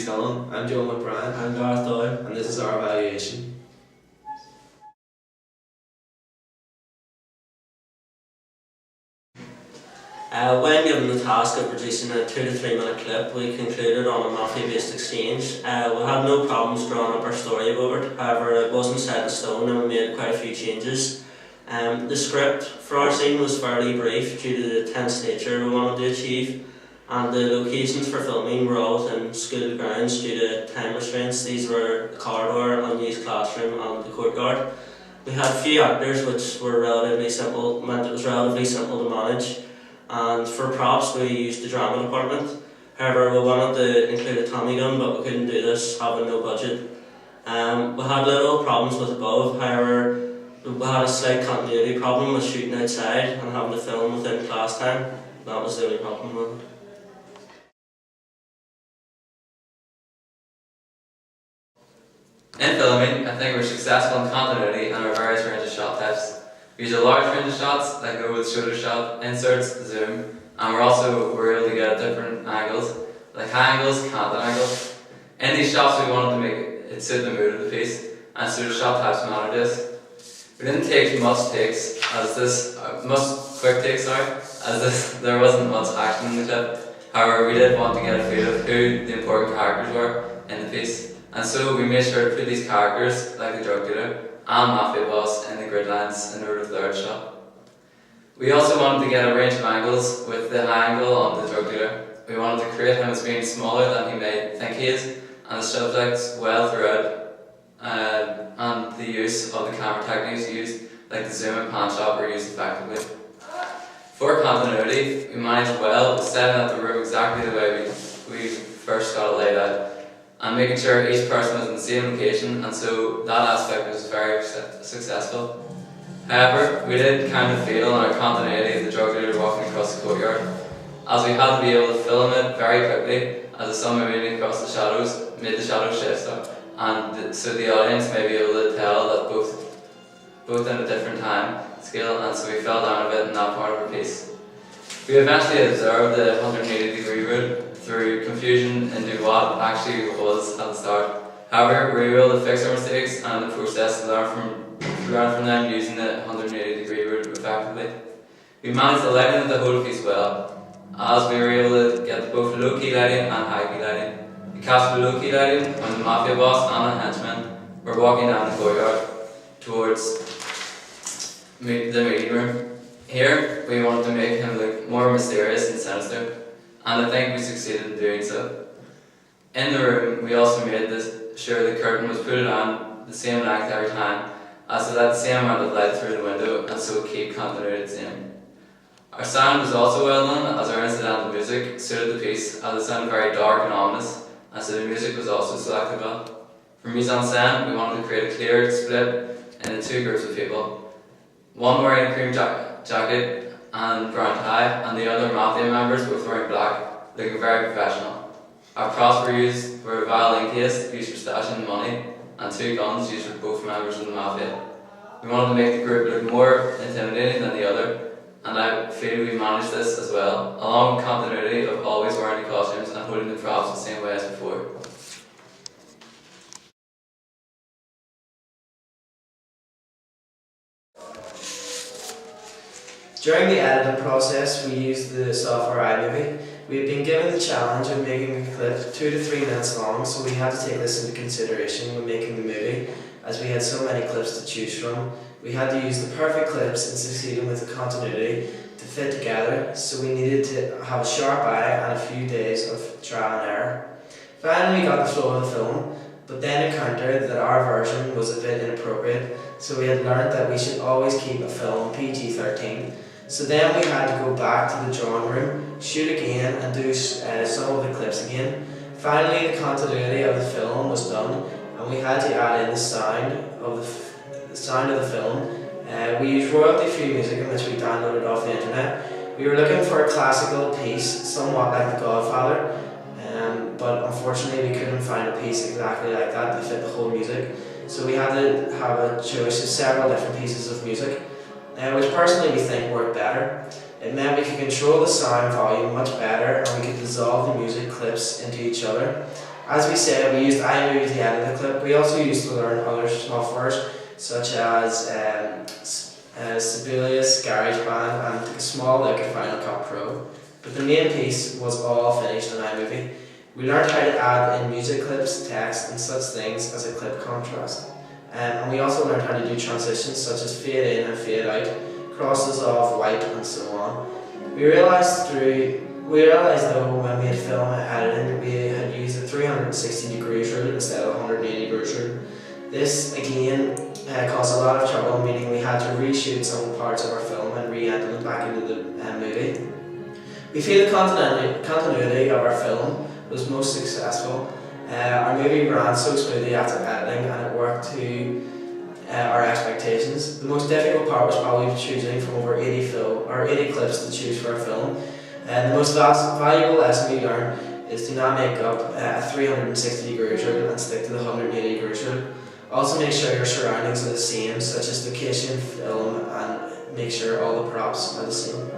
Scanlon. I'm Joe McBride. I'm Gareth Doyle. And this is our evaluation. When given the task of producing a 2 to 3 minute clip, we concluded on a Mafia-based exchange. We had no problems drawing up our story about it, however it wasn't set in stone and we made quite a few changes. The script for our scene was fairly brief due to the tense nature we wanted to achieve, and the locations for filming were all within school grounds due to time restraints. These were the corridor, unused classroom and the courtyard. We had few actors which were meant it was relatively simple to manage. And for props we used the drama department. However, we wanted to include a Tommy gun, but we couldn't do this having no budget. We had little problems with above, however we had a slight continuity problem with shooting outside and having to film within class time. That was the only problem with it. In filming, I think we're successful in continuity and our various range of shot types. We use a large range of shots, like over the shoulder shot, inserts, zoom, and we're able to get at different angles, like high angles, canted angles. In these shots we wanted to make it suit the mood of the piece, and so the shot types mattered to us. We didn't take much quick takes, as there wasn't much action in the clip. However, we did want to get a feel of who the important characters were in the piece, and so we made sure to put these characters, like the drug dealer and mafia boss, in the grid lines in order of third shot. We also wanted to get a range of angles with the high angle on the drug dealer. We wanted to create him as being smaller than he may think he is, and the subjects well throughout, and the use of the camera techniques used, like the zoom and pan shot, were used effectively. For continuity, we managed well with setting up the room exactly the way we first got it laid out, and making sure each person was in the same location, and so that aspect was very successful. However, we did kind of fail on our continuity of the drug dealer walking across the courtyard, as we had to be able to film it very quickly, as the sun moving across the shadows made the shadow shifts up, and so the audience may be able to tell that both in a different time scale, and so we fell down a bit in that part of our piece. We eventually observed the 180-degree route through confusion into what actually was at the start. However, we were able to fix our mistakes and in the process to learn from them using the 180-degree route effectively. We managed the lighting of the whole piece well, as we were able to get both low-key lighting and high-key lighting. We captured the low-key lighting when the mafia boss and the henchmen were walking down the courtyard towards the meeting room. Here, we wanted to make him look more mysterious and sinister, and I think we succeeded in doing so. In the room, we also made sure the curtain was put on the same length every time, so that the same amount of light through the window, and so keep continuity the same. Our sound was also well done, as our incidental music suited the piece, as it sounded very dark and ominous, and so the music was also selected well. For mise en scène, we wanted to create a clear split into two groups of people. One wearing a cream jacket and brown tie, and the other mafia members both wearing black, looking very professional. Our props were a violin case used for stashing money, and two guns used for both members of the mafia. We wanted to make the group look more intimidating than the other, and I feel we managed this as well, along with continuity of always wearing the costumes and holding the props the same way as before. During the editing process, we used the software iMovie. We had been given the challenge of making a clip 2 to 3 minutes long, so we had to take this into consideration when making the movie, as we had so many clips to choose from. We had to use the perfect clips and succeeding with the continuity to fit together, so we needed to have a sharp eye and a few days of trial and error. Finally, we got the flow of the film, but then encountered that our version was a bit inappropriate, so we had learned that we should always keep a film PG-13. So then we had to go back to the drawing room, shoot again and do some of the clips again. Finally, the continuity of the film was done, and we had to add in the sound of the film. We used royalty-free music in which we downloaded off the internet. We were looking for a classical piece, somewhat like The Godfather, but unfortunately we couldn't find a piece exactly like that to fit the whole music. So we had to have a choice of several different pieces of music, which personally we think worked better. It meant we could control the sound volume much better, and we could dissolve the music clips into each other. As we said, we used iMovie to edit the clip. We also used to learn other softwares such as Sibelius, GarageBand, and took a small look at Final Cut Pro. But the main piece was all finished in iMovie. We learned how to add in music clips, text, and such things as a clip contrast. And we also learned how to do transitions such as fade in and fade out, crosses of white, and so on. We realised though when we had film editing, we had used a 360-degree rule instead of a 180-degree rule. This again caused a lot of trouble, meaning we had to reshoot some parts of our film and re-edit them back into the movie. We feel the continuity of our film was most successful. Our movie ran so smoothly after editing, and it worked to our expectations. The most difficult part was probably choosing from over 80 clips to choose for a film. And the most valuable lesson we learned is to not make up a 360-degree rule and stick to the 180-degree rule. Also make sure your surroundings are the same, such as location, film, and make sure all the props are the same.